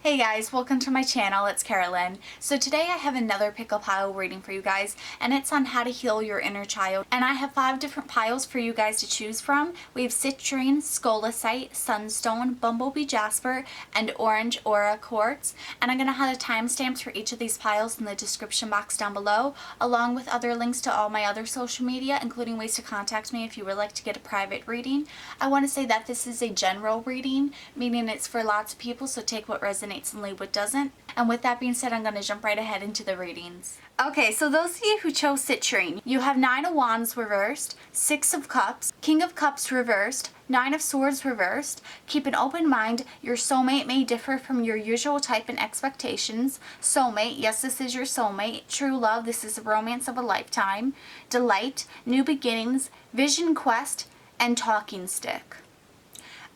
Hey guys, welcome to my channel. It's Carolyn. So today I have another pickle pile reading for you guys, and it's on how to heal your inner child. And I have 5 different piles for you guys to choose from. We have Citrine, Scolecite, Sunstone, Bumblebee Jasper, and Orange Aura Quartz. And I'm going to have the timestamps for each of these piles in the description box down below, along with other links to all my other social media, including ways to contact me if you would like to get a private reading. I want to say that this is a general reading, meaning it's for lots of people, so take what resonates and leave what doesn't. And with that being said, I'm going to jump right ahead into the readings. Okay, so those of you who chose Citrine, you have 9 of Wands reversed, 6 of Cups, King of Cups reversed, 9 of Swords reversed. Keep an open mind. Your soulmate may differ from your usual type and expectations. Soulmate, yes, this is your soulmate. True love, this is the romance of a lifetime. Delight, new beginnings, vision quest, and talking stick.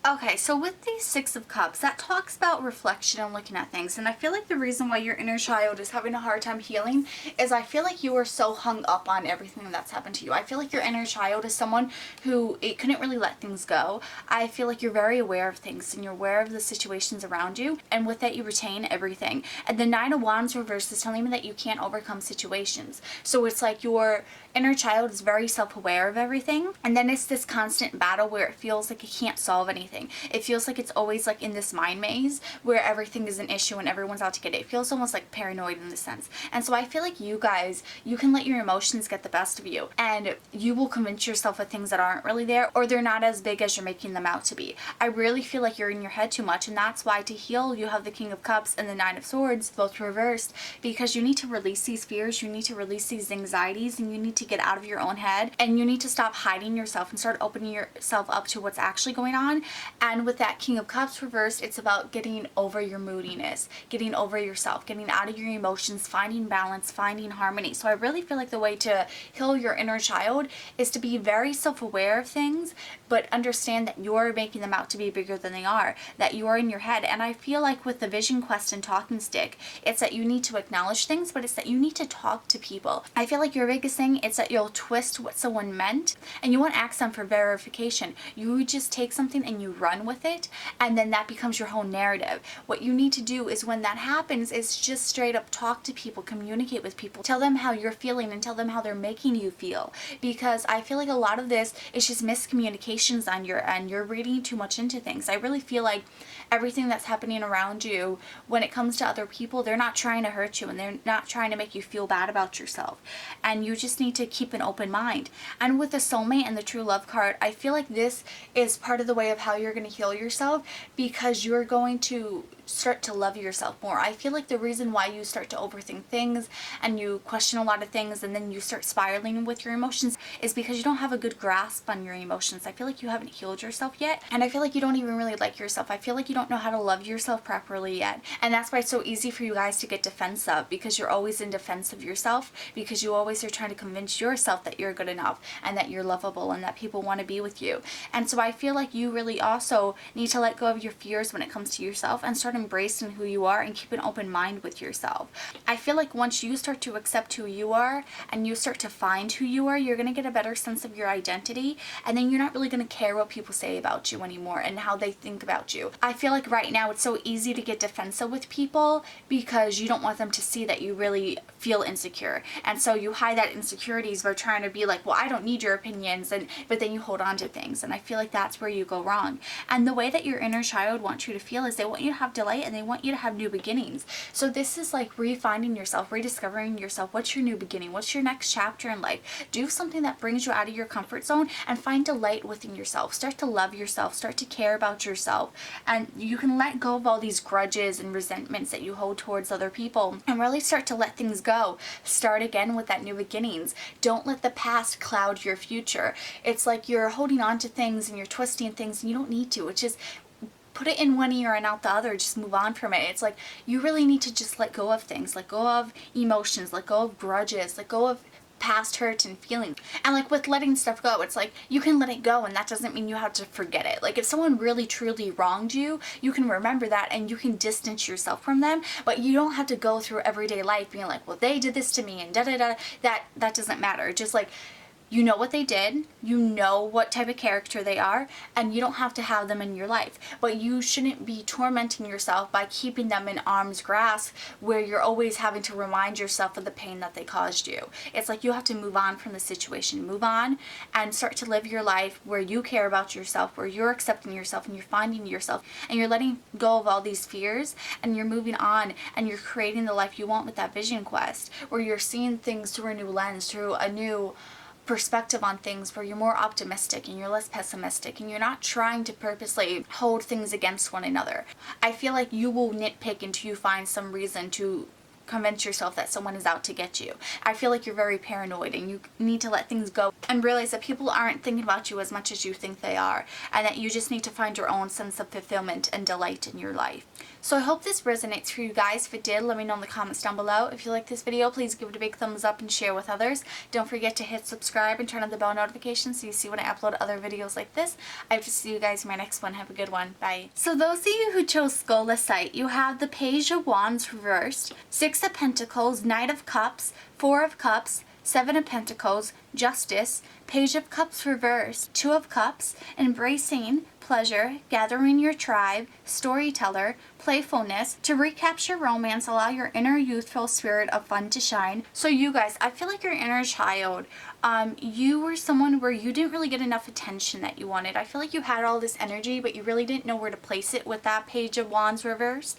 Okay, so with these 6 of Cups, that talks about reflection and looking at things. And I feel like the reason why your inner child is having a hard time healing is I feel like you are so hung up on everything that's happened to you. I feel like your inner child is someone who it couldn't really let things go. I feel like you're very aware of things and you're aware of the situations around you. And with that, you retain everything. And the 9 of Wands reverse is telling me that you can't overcome situations. So it's like your inner child is very self-aware of everything. And then it's this constant battle where it feels like it can't solve anything. It feels like it's always like in this mind maze where everything is an issue and everyone's out to get it. It feels almost like paranoid in a sense. And so I feel like you guys, you can let your emotions get the best of you and you will convince yourself of things that aren't really there, or they're not as big as you're making them out to be. I really feel like you're in your head too much, and that's why to heal you have the King of Cups and the 9 of Swords both reversed, because you need to release these fears, you need to release these anxieties, and you need to get out of your own head, and you need to stop hiding yourself and start opening yourself up to what's actually going on. And with that King of Cups reversed, it's about getting over your moodiness, getting over yourself, getting out of your emotions, finding balance, finding harmony. So I really feel like the way to heal your inner child is to be very self-aware of things, but understand that you're making them out to be bigger than they are, that you're in your head. And I feel like with the vision quest and talking stick, it's that you need to acknowledge things, but it's that you need to talk to people. I feel like your biggest thing is that you'll twist what someone meant, and you won't ask them for verification. You just take something and you run with it, and then that becomes your whole narrative. What you need to do is when that happens is just straight up talk to people, communicate with people, tell them how you're feeling and tell them how they're making you feel, because I feel like a lot of this is just miscommunications on your end. You're reading too much into things. I really feel like everything that's happening around you when it comes to other people, they're not trying to hurt you and they're not trying to make you feel bad about yourself, and you just need to keep an open mind. And with the soulmate and the true love card, I feel like this is part of the way of how you're going to heal yourself, because you're going to start to love yourself more. I feel like the reason why you start to overthink things and you question a lot of things and then you start spiraling with your emotions is because you don't have a good grasp on your emotions. I feel like you haven't healed yourself yet, and I feel like you don't even really like yourself. I feel like you don't know how to love yourself properly yet, and that's why it's so easy for you guys to get defensive, because you're always in defense of yourself, because you always are trying to convince yourself that you're good enough and that you're lovable and that people want to be with you. And so I feel like you really also need to let go of your fears when it comes to yourself and start embracing who you are and keep an open mind with yourself. I feel like once you start to accept who you are and you start to find who you are, you're going to get a better sense of your identity, and then you're not really going to care what people say about you anymore and how they think about you. I feel like right now it's so easy to get defensive with people because you don't want them to see that you really feel insecure, and so you hide that insecurities by trying to be like, well, I don't need your opinions, but then you hold on to things, and I feel like that's where you go wrong. And the way that your inner child wants you to feel is they want you to have delight and they want you to have new beginnings. So this is like refinding yourself, rediscovering yourself. What's your new beginning? What's your next chapter in life? Do something that brings you out of your comfort zone and find delight within yourself. Start to love yourself, start to care about yourself, and you can let go of all these grudges and resentments that you hold towards other people and really start to let things go. Start again with that new beginnings. Don't let the past cloud your future. It's like you're holding on to things and you're twisting things, and you don't need to. It's just put it in one ear and out the other. Just move on from it. It's like you really need to just let go of things, let go of emotions, let go of grudges, let go of past hurt and feelings. And like with letting stuff go, it's like you can let it go, and that doesn't mean you have to forget it. Like if someone really truly wronged you, you can remember that and you can distance yourself from them, but you don't have to go through everyday life being like, well, they did this to me and da da da. That doesn't matter. Just like You know what they did, you know what type of character they are, and you don't have to have them in your life. But you shouldn't be tormenting yourself by keeping them in arm's grasp where you're always having to remind yourself of the pain that they caused you. It's like you have to move on from the situation, move on and start to live your life where you care about yourself, where you're accepting yourself and you're finding yourself and you're letting go of all these fears and you're moving on and you're creating the life you want with that vision quest, where you're seeing things through a new lens, through a new perspective on things, where you're more optimistic and you're less pessimistic and you're not trying to purposely hold things against one another. I feel like you will nitpick until you find some reason to convince yourself that someone is out to get you. I feel like you're very paranoid and you need to let things go and realize that people aren't thinking about you as much as you think they are, and that you just need to find your own sense of fulfillment and delight in your life. So I hope this resonates for you guys. If it did, let me know in the comments down below. If you like this video, please give it a big thumbs up and share with others. Don't forget to hit subscribe and turn on the bell notification so you see when I upload other videos like this. I hope to see you guys in my next one. Have a good one. Bye. So those of you who chose Scolecite, you have the Page of Wands reversed, Six of Pentacles, Knight of Cups, Four of Cups, Seven of Pentacles, Justice, Page of Cups reversed, Two of Cups, Embracing, Pleasure, Gathering your tribe, Storyteller, Playfulness. To recapture romance, allow your inner youthful spirit of fun to shine. So you guys, I feel like your inner child, you were someone where you didn't really get enough attention that you wanted. I feel like you had all this energy, but you really didn't know where to place it with that Page of Wands reversed,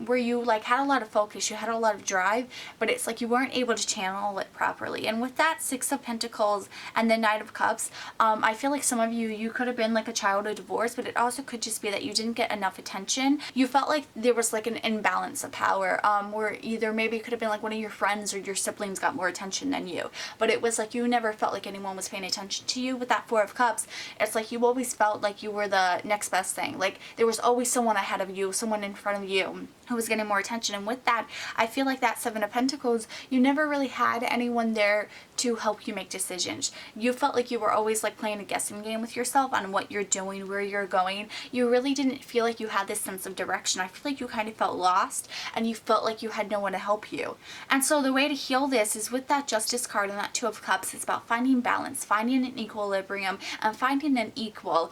where you like had a lot of focus, you had a lot of drive, but it's like you weren't able to channel it properly. And with that Six of Pentacles and the Knight of Cups, I feel like some of you could have been like a child of divorce, but it also could just be that you didn't get enough attention. You felt like there was like an imbalance of power, where either maybe it could have been like one of your friends or your siblings got more attention than you, but it was like you never felt like anyone was paying attention to you. With that Four of Cups, it's like you always felt like you were the next best thing. Like there was always someone ahead of you, someone in front of you who was getting more attention. And with that, I feel like that Seven of Pentacles, you never really had anyone there to help you make decisions. You felt like you were always like playing a guessing game with yourself on what you're doing, where you're going. You really didn't feel like you had this sense of direction. I feel like you kind of felt lost and you felt like you had no one to help you. And so the way to heal this is with that Justice card and that Two of Cups. It's about finding balance, finding an equilibrium, and finding an equal.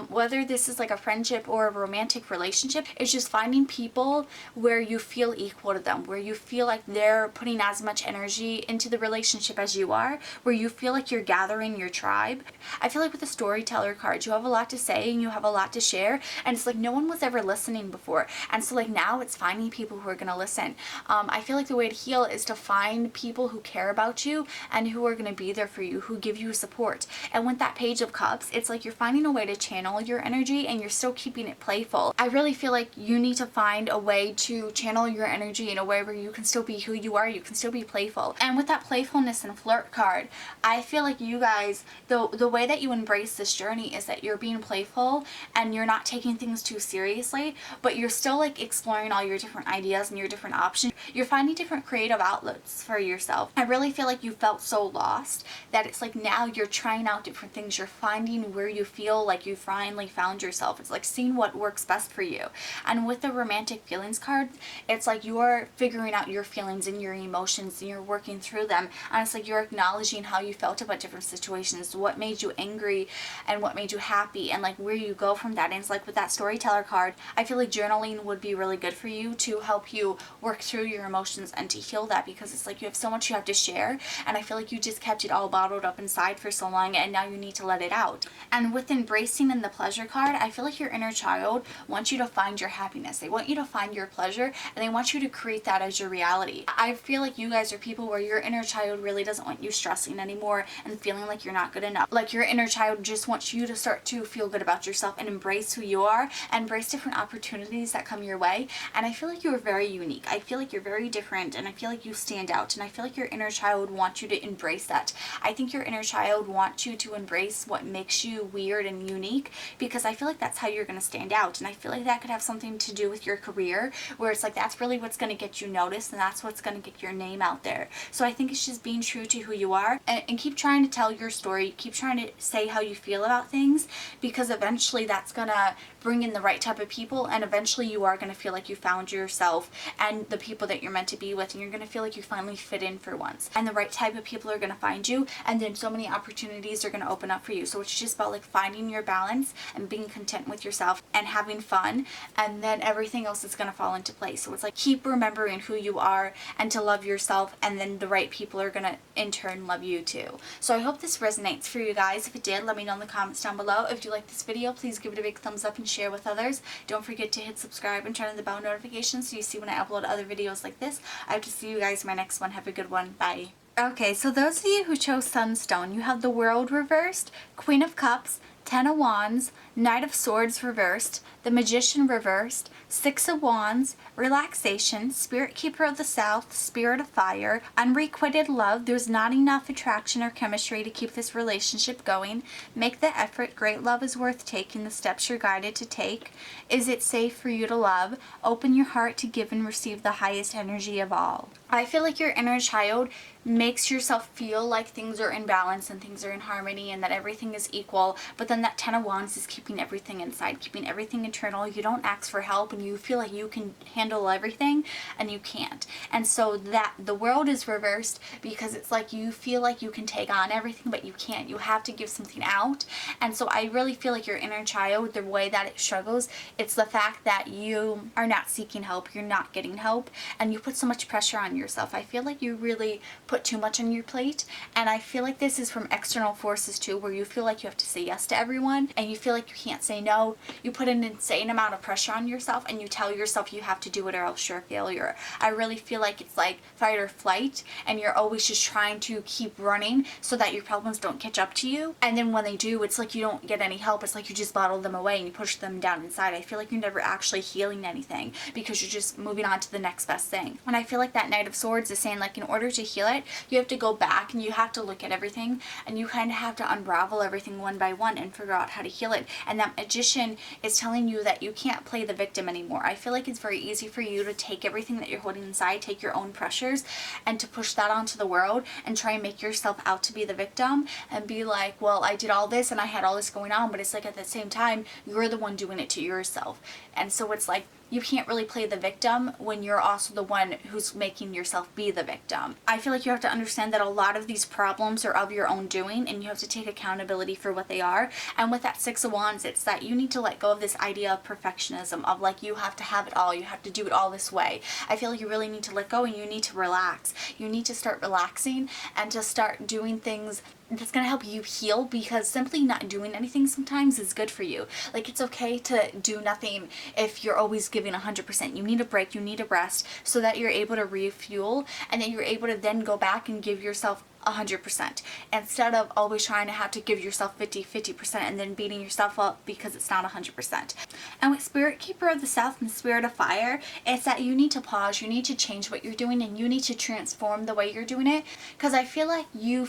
Whether this is like a friendship or a romantic relationship, it's just finding people where you feel equal to them, where you feel like they're putting as much energy into the relationship as you are, where you feel like you're gathering your tribe. I feel like with the Storyteller card, you have a lot to say and you have a lot to share, and it's like no one was ever listening before, and so like now it's finding people who are going to listen. I feel like the way to heal is to find people who care about you and who are going to be there for you, who give you support. And with that Page of Cups, it's like you're finding a way to channel your energy and you're still keeping it playful. I really feel like you need to find a way to channel your energy in a way where you can still be who you are, you can still be playful. And with that Playfulness and Flirt card, I feel like you guys, the way that you embrace this journey is that you're being playful and you're not taking things too seriously, but you're still like exploring all your different ideas and your different options. You're finding different creative outlets for yourself. I really feel like you felt so lost that it's like now you're trying out different things. You're finding where you feel like you finally found yourself. It's like seeing what works best for you. And with the Romantic Feelings card, it's like you're figuring out your feelings and your emotions and you're working through them. And it's like you're acknowledging how you felt about different situations, what made you angry and what made you happy, and like where you go from that. And it's like with that Storyteller card, I feel like journaling would be really good for you to help you work through your emotions and to heal that, because it's like you have so much you have to share, and I feel like you just kept it all bottled up inside for so long and now you need to let it out. And with Embracing and the Pleasure card, I feel like your inner child wants you to find your happiness. They want you to find your pleasure and they want you to create that as your reality. I feel like you guys are people where your inner child really doesn't want you stressing anymore and feeling like you're not good enough. Like your inner child just wants you to start to feel good about yourself and embrace who you are and embrace different opportunities that come your way. And I feel like you are very unique. I feel like you're very different and I feel like you stand out, and I feel like your inner child wants you to embrace that. I think your inner child wants you to embrace what makes you weird and unique, because I feel like that's how you're going to stand out. And I feel like that could have something to do with your career, where it's like that's really what's going to get you noticed, and that's what's going to get your name out there. So I think it's just being true to who you are, and keep trying to tell your story, keep trying to say how you feel about things, because eventually that's going to bring in the right type of people, and eventually you are going to feel like you found yourself and the people that you're meant to be with, and you're going to feel like you finally fit in for once, and the right type of people are going to find you, and then so many opportunities are going to open up for you. So it's just about like finding your balance and being content with yourself and having fun, and then everything else is going to fall into place. So it's like keep remembering who you are and to love yourself, and then the right people are going to in turn love you too. So I hope this resonates for you guys. If it did, let me know in the comments down below. If you like this video, please give it a big thumbs up and share with others. Don't forget to hit subscribe and turn on the bell notifications so you see when I upload other videos like this. I hope to see you guys in my next one. Have a good one. Bye. Okay, so those of you who chose Sunstone, you have the World reversed, Queen of Cups, Ten of Wands, Knight of Swords reversed, the Magician reversed, Six of Wands, Relaxation, Spirit Keeper of the South, Spirit of Fire, Unrequited Love, there's not enough attraction or chemistry to keep this relationship going, Make the effort, great love is worth taking, the steps you're guided to take, Is it safe for you to love, Open your heart to give and receive the highest energy of all. I feel like your inner child makes yourself feel like things are in balance and things are in harmony and that everything is equal, but then that Ten of Wands is keeping everything inside, keeping everything internal. You don't ask for help and you feel like you can handle everything and you can't. And so that the World is reversed because it's like you feel like you can take on everything but you can't. You have to give something out. And so I really feel like your inner child, the way that it struggles, it's the fact that you are not seeking help, you're not getting help, and you put so much pressure on yourself. I feel like you really put too much on your plate, and I feel like this is from external forces too, where you feel like you have to say yes to everyone and you feel like you can't say no. You put an insane amount of pressure on yourself and you tell yourself you have to do it or else you're a failure. I really feel like it's like fight or flight, and you're always just trying to keep running so that your problems don't catch up to you, and then when they do, it's like you don't get any help. It's like you just bottle them away and you push them down inside. I feel like you're never actually healing anything because you're just moving on to the next best thing. And I feel like that Knight of Swords is saying, like, in order to heal it, you have to go back and you have to look at everything and you kind of have to unravel everything one by one and figure out how to heal it. And that Magician is telling you that you can't play the victim anymore. I feel like it's very easy for you to take everything that you're holding inside, take your own pressures, and to push that onto the world and try and make yourself out to be the victim and be like, well, I did all this and I had all this going on, but it's like at the same time, you're the one doing it to yourself. And so it's like, you can't really play the victim when you're also the one who's making yourself be the victim. I feel like you have to understand that a lot of these problems are of your own doing and you have to take accountability for what they are. And with that Six of Wands, it's that you need to let go of this idea of perfectionism, of like you have to have it all, you have to do it all this way. I feel like you really need to let go and you need to relax. You need to start relaxing and to start doing things that's going to help you heal, because simply not doing anything sometimes is good for you. Like, it's okay to do nothing if you're always giving 100%. You need a break, you need a rest so that you're able to refuel and then you're able to then go back and give yourself 100% instead of always trying to have to give yourself 50% and then beating yourself up because it's not 100%. And with Spirit Keeper of the South and Spirit of Fire, it's that you need to pause, you need to change what you're doing, and you need to transform the way you're doing it, because I feel like you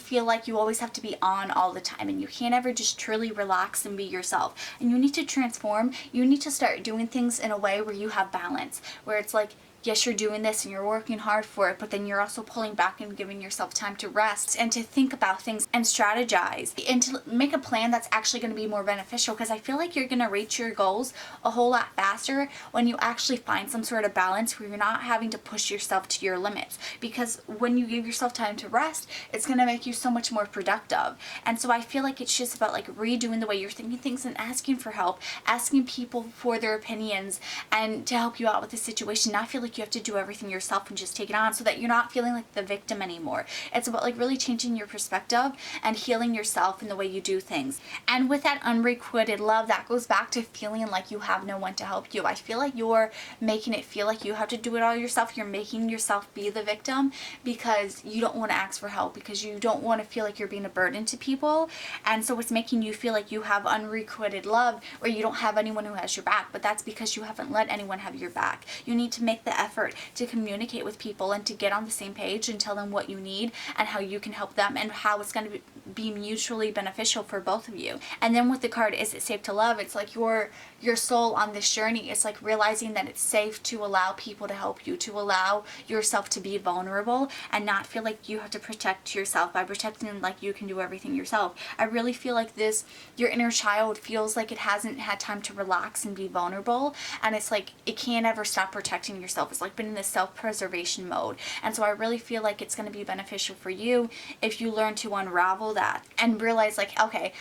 always have to be on all the time and you can't ever just truly relax and be yourself. And you need to transform. You need to start doing things in a way where you have balance, where it's like, yes, you're doing this and you're working hard for it, but then you're also pulling back and giving yourself time to rest and to think about things and strategize and to make a plan that's actually going to be more beneficial, because I feel like you're going to reach your goals a whole lot faster when you actually find some sort of balance where you're not having to push yourself to your limits, because when you give yourself time to rest, it's going to make you so much more productive. And so I feel like it's just about like redoing the way you're thinking things and asking for help, asking people for their opinions and to help you out with the situation. Not feel like you have to do everything yourself and just take it on, so that you're not feeling like the victim anymore. It's about like really changing your perspective and healing yourself in the way you do things. And with that unrequited love, that goes back to feeling like you have no one to help you. I feel like you're making it feel like you have to do it all yourself. You're making yourself be the victim because you don't want to ask for help, because you don't want to feel like you're being a burden to people. And so it's making you feel like you have unrequited love where you don't have anyone who has your back, but that's because you haven't let anyone have your back. You need to make the the effort to communicate with people and to get on the same page and tell them what you need and how you can help them and how it's going to be mutually beneficial for both of you. And then with the card, is it safe to love? It's like your soul on this journey. It's like realizing that it's safe to allow people to help you, to allow yourself to be vulnerable and not feel like you have to protect yourself by pretending like you can do everything yourself. I really feel like your inner child feels like it hasn't had time to relax and be vulnerable, and it's like it can't ever stop protecting yourself. It's like been in this self-preservation mode. And so I really feel like it's going to be beneficial for you if you learn to unravel that and realize like, okay,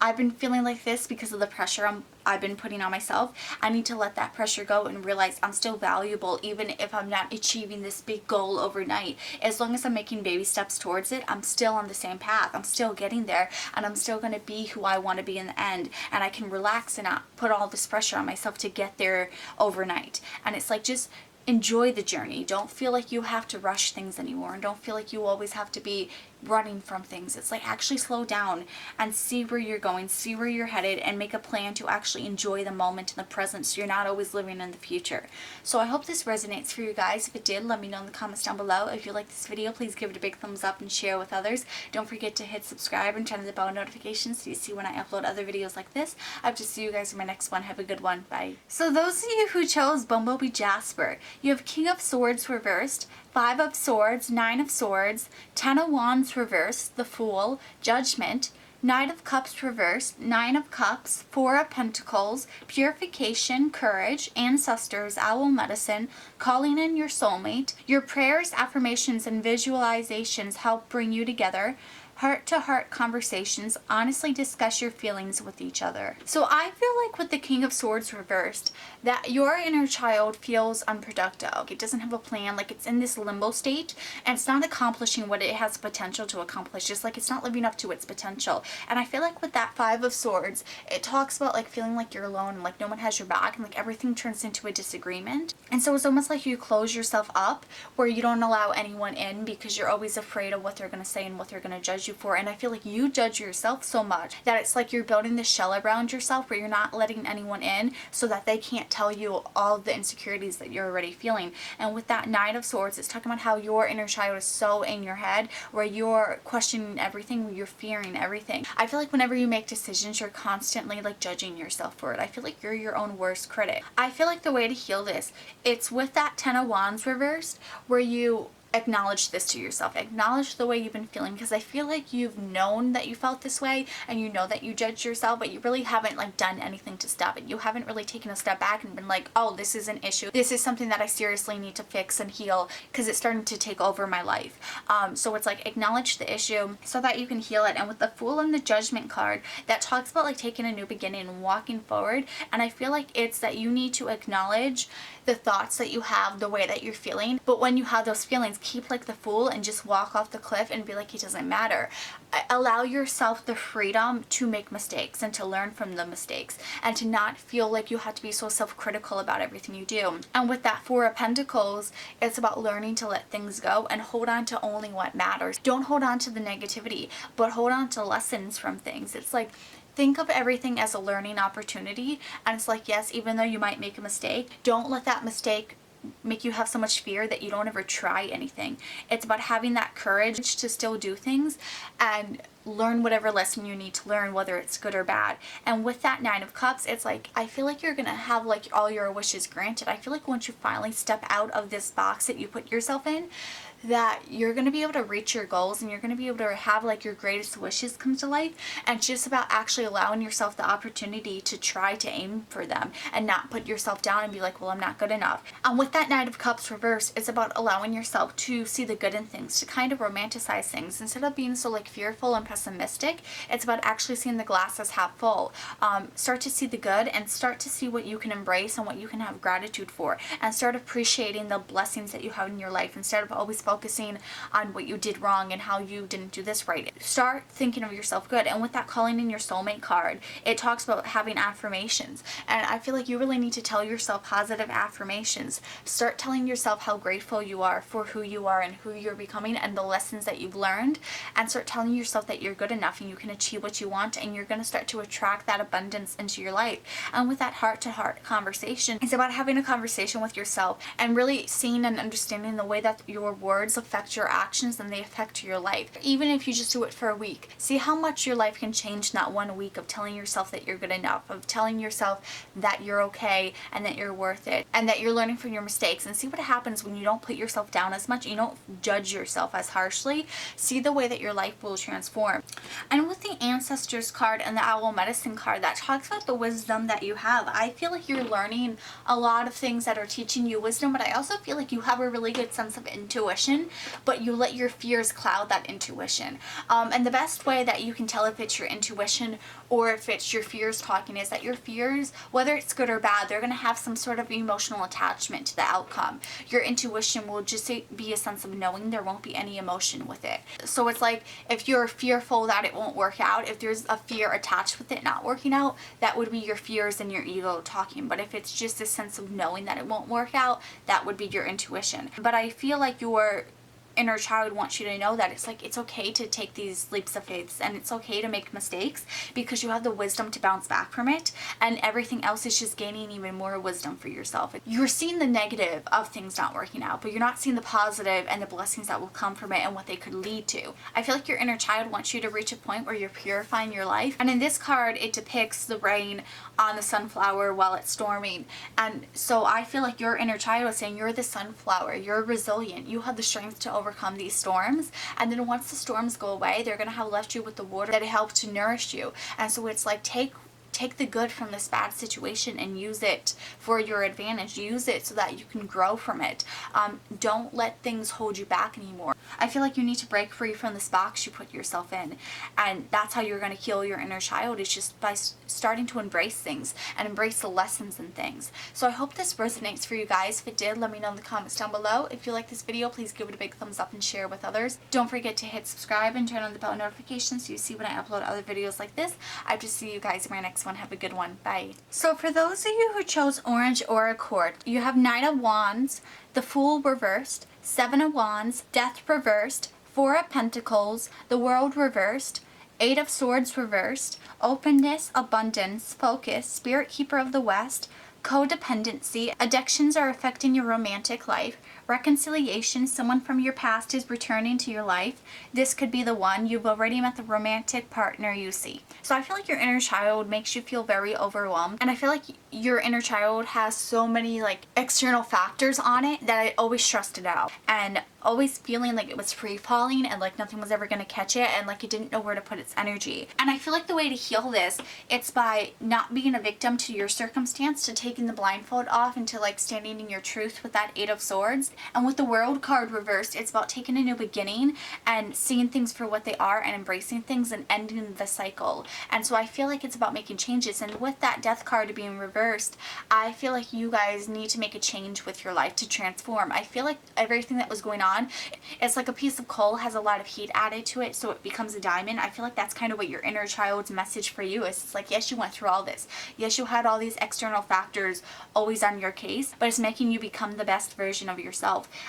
I've been feeling like this because of the pressure I've been putting on myself. I need to let that pressure go and realize I'm still valuable even if I'm not achieving this big goal overnight. As long as I'm making baby steps towards it, I'm still on the same path. I'm still getting there, and I'm still going to be who I want to be in the end. And I can relax and not put all this pressure on myself to get there overnight. And it's like, just enjoy the journey. Don't feel like you have to rush things anymore, and don't feel like you always have to be running from things. It's like, actually slow down and see where you're going, see where you're headed, and make a plan to actually enjoy the moment and the present so you're not always living in the future. So I hope this resonates for you guys. If it did, let me know in the comments down below. If you like this video, please give it a big thumbs up and share with others. Don't forget to hit subscribe and turn on the bell notifications so you see when I upload other videos like this. I hope to see you guys in my next one. Have a good one. Bye. So those of you who chose Bumblebee Jasper, you have King of Swords reversed, 5 of Swords, 9 of Swords, 10 of Wands reversed, the Fool, Judgment, Knight of Cups reversed, 9 of Cups, 4 of Pentacles, Purification, Courage, Ancestors, Owl Medicine, Calling in your soulmate. Your prayers, affirmations, and visualizations help bring you together. Heart-to-heart conversations, honestly discuss your feelings with each other. So I feel like with the King of Swords reversed, that your inner child feels unproductive. It doesn't have a plan, like it's in this limbo state, and it's not accomplishing what it has potential to accomplish, just like it's not living up to its potential. And I feel like with that 5 of Swords, it talks about like feeling like you're alone and like no one has your back, and like everything turns into a disagreement. And so it's almost like you close yourself up where you don't allow anyone in because you're always afraid of what they're going to say and what they're going to judge you for. And I feel like you judge yourself so much that it's like you're building this shell around yourself where you're not letting anyone in so that they can't tell you all the insecurities that you're already feeling. And with that 9 of Swords, it's talking about how your inner child is so in your head where you're questioning everything, where you're fearing everything. I feel like whenever you make decisions, you're constantly like judging yourself for it. I feel like you're your own worst critic. I feel like the way to heal this, it's with that 10 of Wands reversed where you acknowledge this to yourself. Acknowledge the way you've been feeling, because I feel like you've known that you felt this way and you know that you judged yourself, but you really haven't like done anything to stop it. You haven't really taken a step back and been like, oh, this is an issue. This is something that I seriously need to fix and heal because it's starting to take over my life. So it's like acknowledge the issue so that you can heal it. And with the Fool and the Judgment card, that talks about like taking a new beginning and walking forward. And I feel like it's that you need to acknowledge the thoughts that you have, the way that you're feeling. But when you have those feelings, keep like the Fool and just walk off the cliff and be like, it doesn't matter. Allow yourself the freedom to make mistakes and to learn from the mistakes and to not feel like you have to be so self-critical about everything you do. And with that 4 of Pentacles, it's about learning to let things go and hold on to only what matters. Don't hold on to the negativity, but hold on to lessons from things. It's like, think of everything as a learning opportunity. And it's like, yes, even though you might make a mistake, don't let that mistake make you have so much fear that you don't ever try anything. It's about having that courage to still do things and learn whatever lesson you need to learn, whether it's good or bad. And with that 9 of Cups, it's like, I feel like you're gonna have like all your wishes granted. I feel like once you finally step out of this box that you put yourself in, that you're going to be able to reach your goals and you're going to be able to have like your greatest wishes come to life. And it's just about actually allowing yourself the opportunity to try to aim for them and not put yourself down and be like, well, I'm not good enough. And with that 9 of Cups reversed, it's about allowing yourself to see the good in things, to kind of romanticize things. Instead of being so like fearful and pessimistic, it's about actually seeing the glass as half full. Start to see the good and start to see what you can embrace and what you can have gratitude for, and start appreciating the blessings that you have in your life instead of always focusing on what you did wrong and how you didn't do this right. Start thinking of yourself good. And with that Calling in your soulmate card, it talks about having affirmations. And I feel like you really need to tell yourself positive affirmations. Start telling yourself how grateful you are for who you are and who you're becoming and the lessons that you've learned. And start telling yourself that you're good enough and you can achieve what you want, and you're going to start to attract that abundance into your life. And with that heart-to-heart conversation, it's about having a conversation with yourself and really seeing and understanding the way that your words affect your actions and they affect your life. Even if you just do it for a week, see how much your life can change in that 1 week of telling yourself that you're good enough, of telling yourself that you're okay and that you're worth it and that you're learning from your mistakes. And see what happens when you don't put yourself down as much, you don't judge yourself as harshly. See the way that your life will transform. And with the Ancestors card and the Owl Medicine card, that talks about the wisdom that you have. I feel like you're learning a lot of things that are teaching you wisdom, but I also feel like you have a really good sense of intuition, but you let your fears cloud that intuition. And the best way that you can tell if it's your intuition or if it's your fears talking is that your fears, whether it's good or bad, they're going to have some sort of emotional attachment to the outcome. Your intuition will just be a sense of knowing. There won't be any emotion with it. So it's like if you're fearful that it won't work out, if there's a fear attached with it not working out, that would be your fears and your ego talking. But if it's just a sense of knowing that it won't work out, that would be your intuition. But I feel like your inner child wants you to know that it's okay to take these leaps of faith, and it's okay to make mistakes because you have the wisdom to bounce back from it, and everything else is just gaining even more wisdom for yourself. You're seeing the negative of things not working out, but you're not seeing the positive and the blessings that will come from it and what they could lead to. I feel like your inner child wants you to reach a point where you're purifying your life. And in this card, it depicts the rain on the sunflower while it's storming. And so I feel like your inner child is saying you're the sunflower, you're resilient, you have the strength to overcome these storms, and then once the storms go away, they're going to have left you with the water that helped to nourish you. And so it's like take the good from this bad situation and use it for your advantage. Use it so that you can grow from it. Don't let things hold you back anymore. I feel like you need to break free from this box you put yourself in, and that's how you're going to heal your inner child, is just by starting to embrace things and embrace the lessons in things. So I hope this resonates for you guys. If it did, let me know in the comments down below. If you like this video, please give it a big thumbs up and share with others. Don't forget to hit subscribe and turn on the bell notifications so you see when I upload other videos like this. I hope to see you guys in my next one. Have a good one. Bye. So for those of you who chose orange or quartz, you have 9 of Wands, the Fool reversed, 7 of Wands, Death reversed, 4 of Pentacles, the World reversed, 8 of Swords reversed, openness, abundance, focus, Spirit Keeper of the West, codependency, addictions are affecting your romantic life, reconciliation, someone from your past is returning to your life. This could be the one. You've already met the romantic partner you see. So I feel like your inner child makes you feel very overwhelmed, and I feel like your inner child has so many external factors on it that it always stressed it out and always feeling like it was free falling and nothing was ever going to catch it, and it didn't know where to put its energy. And I feel like the way to heal this, it's by not being a victim to your circumstance, to taking the blindfold off and to standing in your truth with that 8 of Swords. And with the World card reversed, it's about taking a new beginning and seeing things for what they are and embracing things and ending the cycle. And so I feel like it's about making changes. And with that Death card being reversed, I feel like you guys need to make a change with your life to transform. I feel like everything that was going on, it's like a piece of coal has a lot of heat added to it so it becomes a diamond. I feel like that's kind of what your inner child's message for you is. It's like, yes, you went through all this. Yes, you had all these external factors always on your case, but it's making you become the best version of yourself.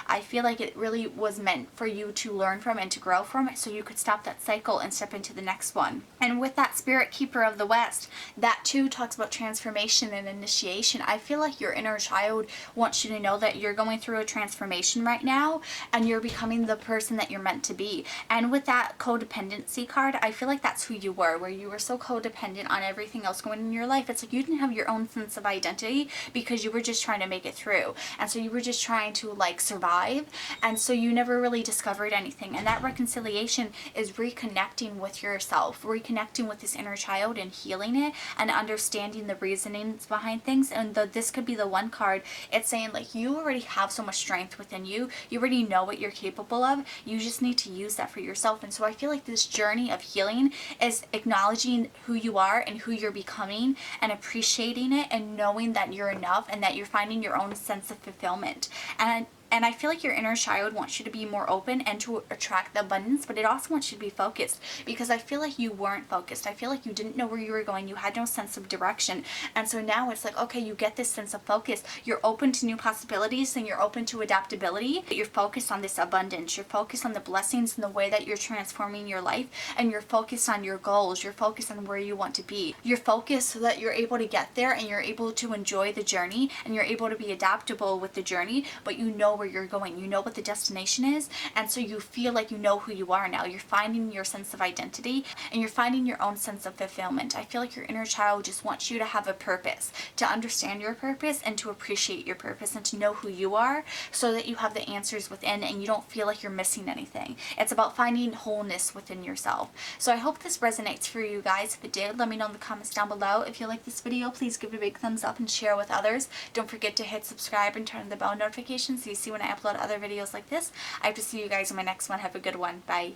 I feel like it really was meant for you to learn from and to grow from it so you could stop that cycle and step into the next one. And with that Spirit Keeper of the West, that too talks about transformation and initiation. I feel like your inner child wants you to know that you're going through a transformation right now and you're becoming the person that you're meant to be. And with that codependency card, I feel like that's who you were, where you were so codependent on everything else going in your life. It's like you didn't have your own sense of identity because you were just trying to make it through. And so you were just trying to survive, and so you never really discovered anything. And that reconciliation is reconnecting with yourself, reconnecting with this inner child and healing it and understanding the reasonings behind things. And this could be the one card. It's saying you already have so much strength within you. You already know what you're capable of. You just need to use that for yourself. And so I feel like this journey of healing is acknowledging who you are and who you're becoming and appreciating it and knowing that you're enough and that you're finding your own sense of fulfillment. And And I feel like your inner child wants you to be more open and to attract the abundance, but it also wants you to be focused, because I feel like you weren't focused. I feel like you didn't know where you were going. You had no sense of direction. And so now it's like, okay, you get this sense of focus. You're open to new possibilities and you're open to adaptability. You're focused on this abundance. You're focused on the blessings and the way that you're transforming your life. And you're focused on your goals. You're focused on where you want to be. You're focused so that you're able to get there and you're able to enjoy the journey and you're able to be adaptable with the journey, but you know where you're going. You know what the destination is. And so you feel like you know who you are now. You're finding your sense of identity and you're finding your own sense of fulfillment. I feel like your inner child just wants you to have a purpose, to understand your purpose and to appreciate your purpose and to know who you are, so that you have the answers within and you don't feel like you're missing anything. It's about finding wholeness within yourself. So I hope this resonates for you guys. If it did, let me know in the comments down below. If you like this video, please give it a big thumbs up and share with others. Don't forget to hit subscribe and turn on the bell notifications so you see when I upload other videos like this. I hope to see you guys in my next one. Have a good one. Bye.